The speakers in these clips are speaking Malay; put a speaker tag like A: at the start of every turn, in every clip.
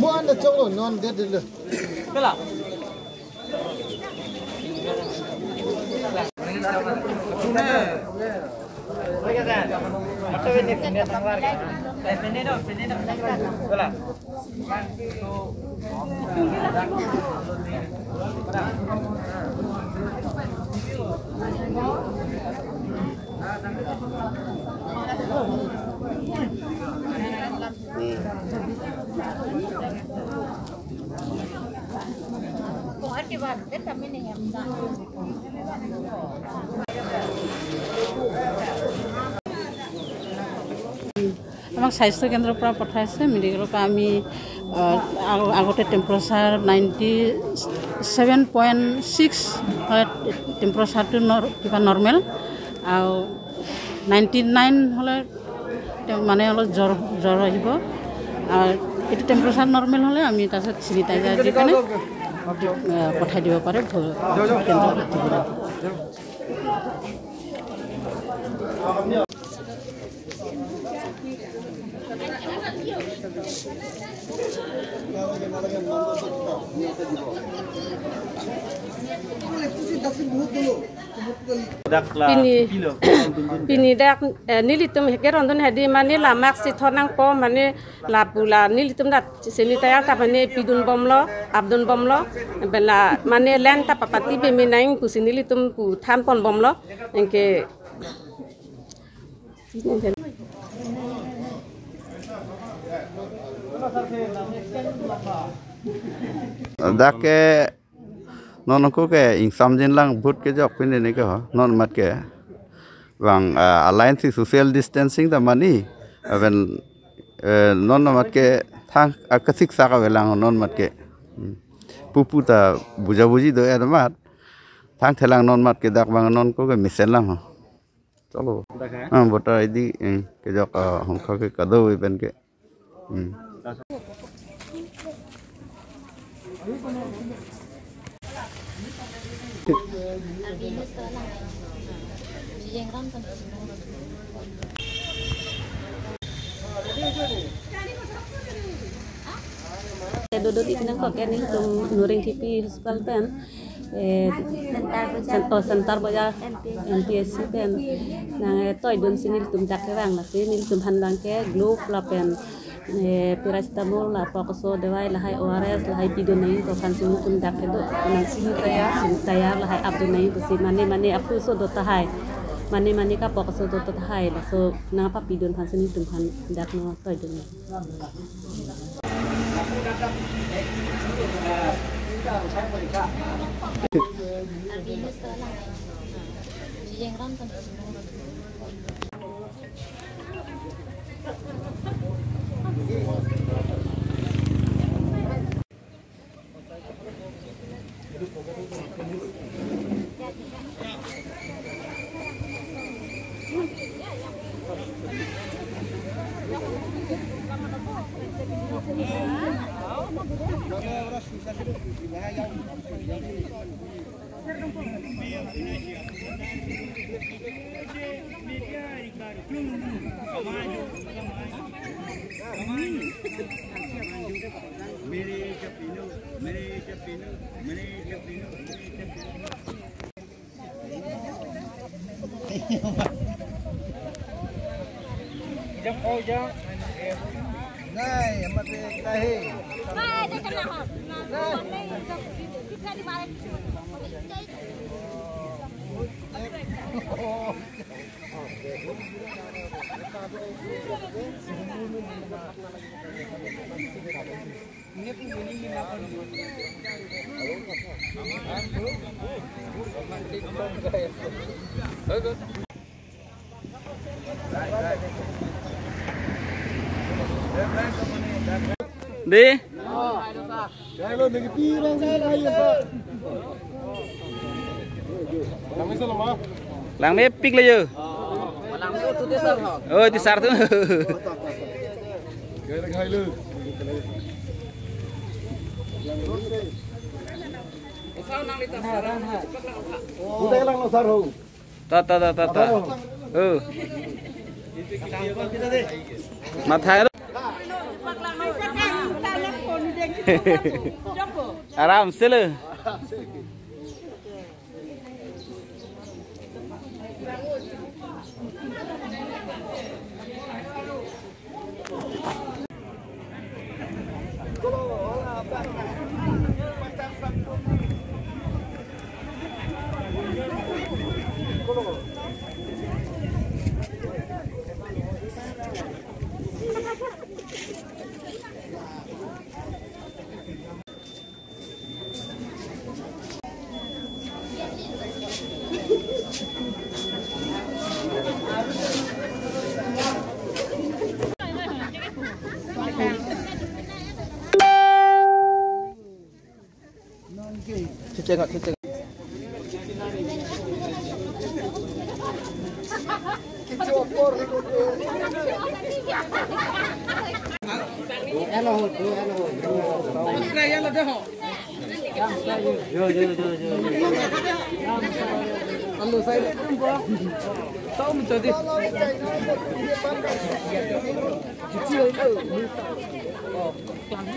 A: Mau anda coba non dia dulu.
B: Kelah.
C: আমাক স্বাস্থ্য কেন্দ্ৰৰ পৰা পঠাইছে মেডিকেলৰ পৰা আমি আগতে টেম্পাৰেচাৰ 97.6 হয় টেম্পাৰেচাৰটো কিবা নৰ্মেল আৰু 99 হ'লে মানে অলপ জ্বৰ আহিব আৰু এইটো টেম্পাৰেচাৰ নৰ্মেল হ'লে আমি তাৰপিছত চেনিটাইজাৰ দি কেনে পঠাই দিব পাৰে
D: Pinidak nilitum hegeron hedi mani lamak sitonang po mani labula nilitum dat senitaya ta mani pidun bomlo abdun bomlo bela mani lenta papati be minaing pu sinilitum pu than pon bomlo engke
E: Dake non ko ke insam jin lang but ke jok pin ni ke non mat ke bang alliance social distancing da mani even non mat ke thang akasik sa ka velang non mat ke pupu ta buja buji do ya mat thang thelang non mat ke dak bang non ko ke misen lang chalo bota idi ke jok hong kha ke kado ben ke
C: Duduk di sini kok ini tum nuring TV hospital pen sentar boya NPSC pen nang toy dun sini tum jakerang lah sini tum handang ke glue la pen paracetamol la pokoso dewai la hai ORS la hai bidonai to kan sini tum jaker do nang sini tayar la hai abdonai to si mane apu so do ta hai mane ka pokoso do ta hai la so nang apa bidon kan sini tum han dak no toy dun
A: Này, mà đây đây.
F: Đây cái nào hả? Đây. Kita di balik.
B: Đi.
A: Saya lo lagi pirang saya lagi Pak.
B: Lang ni pik le je.
A: Lang ni tu
B: Oh, di sar tu.
A: Kaya naghay lu. Udah lang sar ho.
B: Ta. Oh. Mathai. Aram se le. Ceceng.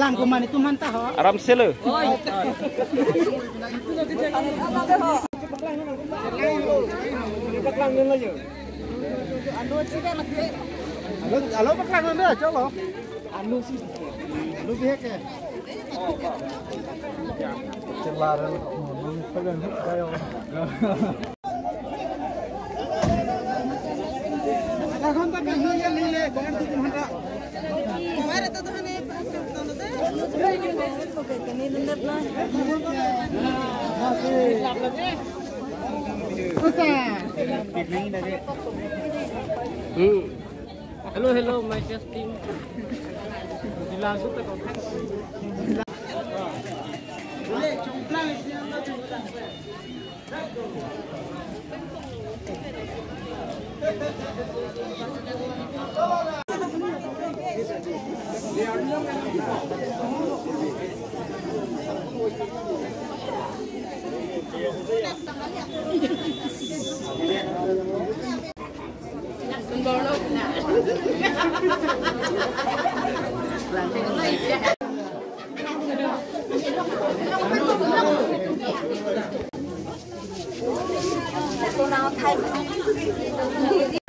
G: Lang kuman itu mantah ho.
B: Aram se le.
A: Alo baklang nanda, coba. Anu sih. Anu bihek ya. Celaran pegang kayo. Kahon tak kahon yang nile, jangan tu handa. Kemarin tu tu hane
G: Hello, my testing. Langsung ke kontak. Boleh complang isi anda coba.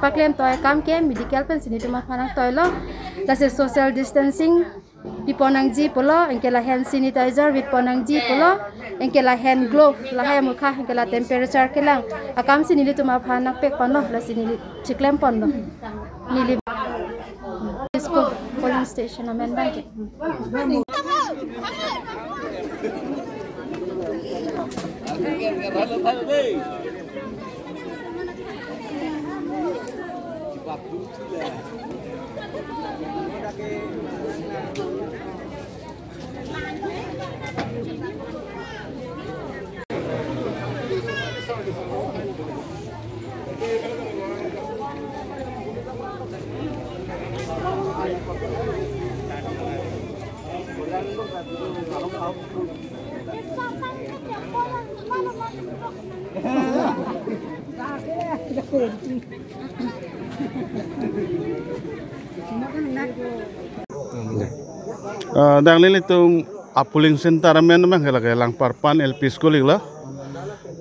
H: Paklem toy kam ke medical pen sini tuma phanang toy lo lase social distancing piponang ji polo engkela hand sanitizer piponang ji polo engkela hand glove la hay mukha engkela temperature kelang akam sini li tuma phanang pek pano la sini chiklem pano nili isko polling station amen bank
I: Dang lili tu apuling center men mang kala lang parpan LP school igla.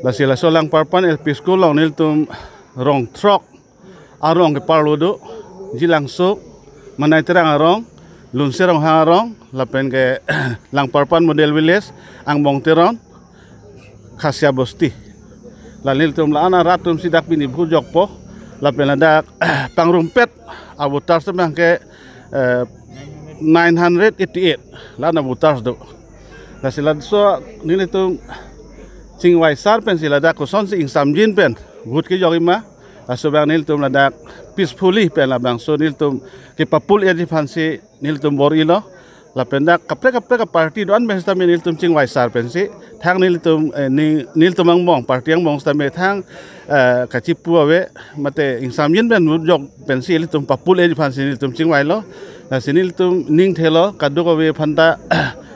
I: La sila so lang parpan LP school long nil tu rong trok arong ke parlodo jilang so manai terang arong lun serong harong lapen ke lang parpan model village ang bong teron khasya bosti. La nil tu la ratum sidak bini bujok po lapen ada pangrumpet abutar semang ke 988 lana butas do la sila so nili tu singwai sar pen sila da ko son sing samjin pen gut ke jogima aso bang nil tu lada peacefully pen la bang so nil tu ke papul ya di fansi nil tu borilo la pendak kapre parti don ben sta nil tum ching wai sar pensi thang nil tum ang mong parti ang mong sta me thang kachipu awe mate insam yin ben jok pensi nil tum papul e phan nil tum ching wai lo la sinil tum ning thelo kaduk awe phanta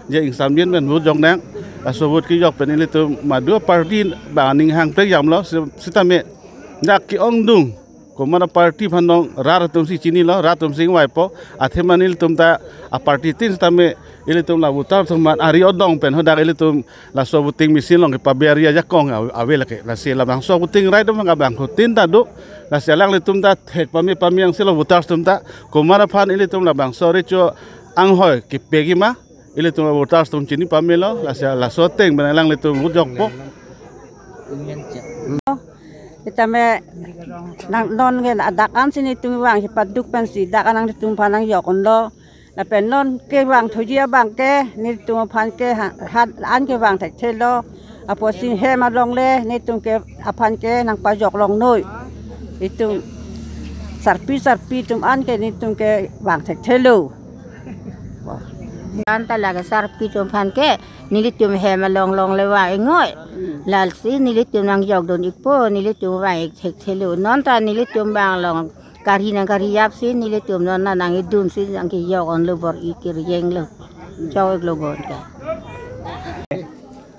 I: je insam yin ben jok nang asobut ki jok pen nil tum madu parti ba ning hang pe yam lo sta me dak ki ong dung Komana parti phandong rar tum si chini lo rar tum sing wai po athemanil tum ta a parti tin tame ile tum la butar tum ari odong pen hodak ile tum la so buting misin long pa beria jakong awe lake la se la bang so buting rai dum ga bang tin ta do la se lang le tum ta thet pami ang selo butar tum ta komana phan ile tum la bang so re cho ang hoi ki pegi ma ile tum butar tum chini pamelo la so teng ben lang le tum jok po
J: kita me non gen adak am sini tung wang hipaduk pensi dak anang tung panang yokon lo la pen non ke wang thojia bang ke ni tung pan ke hat an ke wang thek thelo apo sin he ma long le ni tung ke apan ke nang pa yok long noi itu sarpi tum an ke ni tung ke wang thek thelo
K: an talaga sarpi tum pan ke nilitum he ma long le wa ngoi lal si nilitum nang yok don ikpo nilitum wa thek thelo non ta nilitum bang long kari yap si nilitum non na nang idum si nang ki yok on lo bor ikir yeng lo chaw ek lo gon ka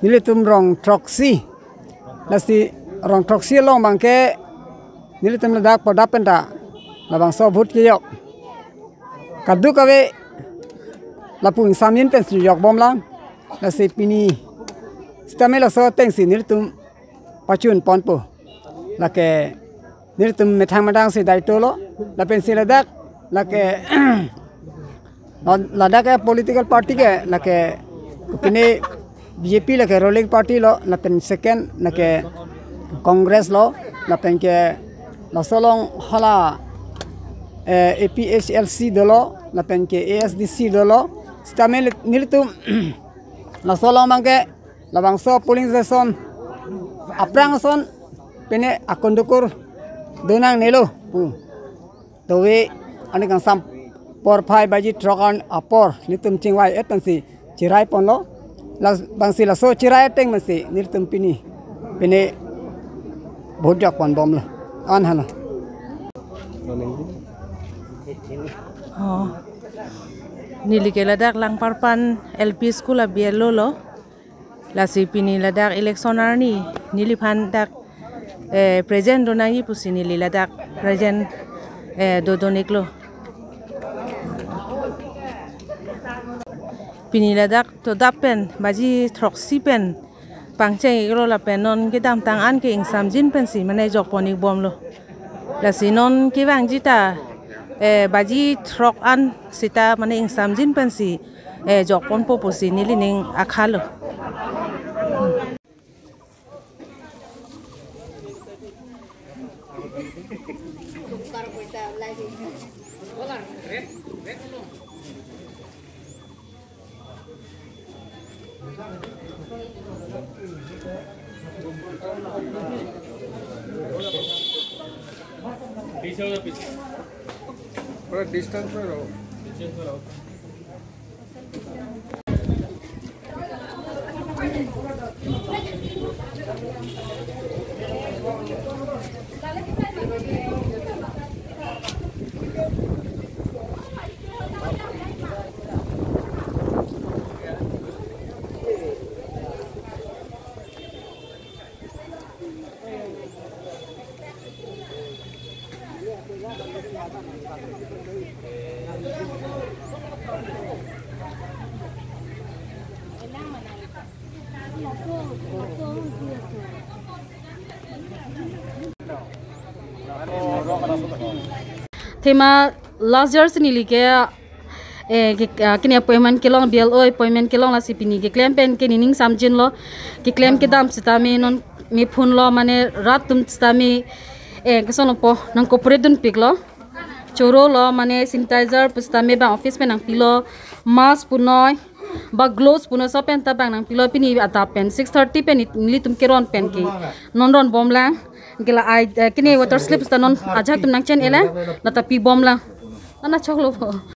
L: nilitum rong troxy nasi rong troxy long bang ke nilitum na dak poda penda la bang so bhut ki yok kadu kawe lapung samin pen su yok bom lang nasi pini stamela so teng si nilitum pachun ponpo la ke nilitum methang madang si dai tolo la pen si ladak la ke ladak political party ke la ke pini BJP la ke ruling party lo la pen second la ke congress lo la pen ke la solong hala APHLC dolo la pen ke ASDC dolo stamel nilitum la solong bangke la bangso polling station aprang son pene akondukur donang nelo pu dowe ani kang sam por phai baji trokan apor nitum chingwai etansi chirai ponlo la bangsi la so chirai teng masi nitum pini pene bhojak pon bomlo an hala
M: nilike ladak lang parpan LP school abielo lo la sipini ladak electioner ni nilipan dak present donangi pusini ladak present dodonik lo pini ladak to dapen baji troxy pen pangcheng igro la penon ke dam tang an ke insam jin pen si mane jok ponik bom lo la sinon ki wang jita baji trok an sita mane insam jin pen si jok pon po posi nilining akhalo
A: distance में रहो
C: Tema last year sini like kini appointment kelong BLO appointment kelong la sipini ke claim pen ke nining samjin lo ke claim ke dam sitami non mi phun lo mane rat tum sitami kesono po nang corporate pik lo choro lo mane sanitizer pustami ba office pen nang pilo mask punoi ba gloves puno so pen ta bang nang pilo pini ata pen 6:30 pen nili tum keron pen ki non ron bom lang gila ai kini water slips ta non aja tum nang chen ela la ta pi bom lang ana choklo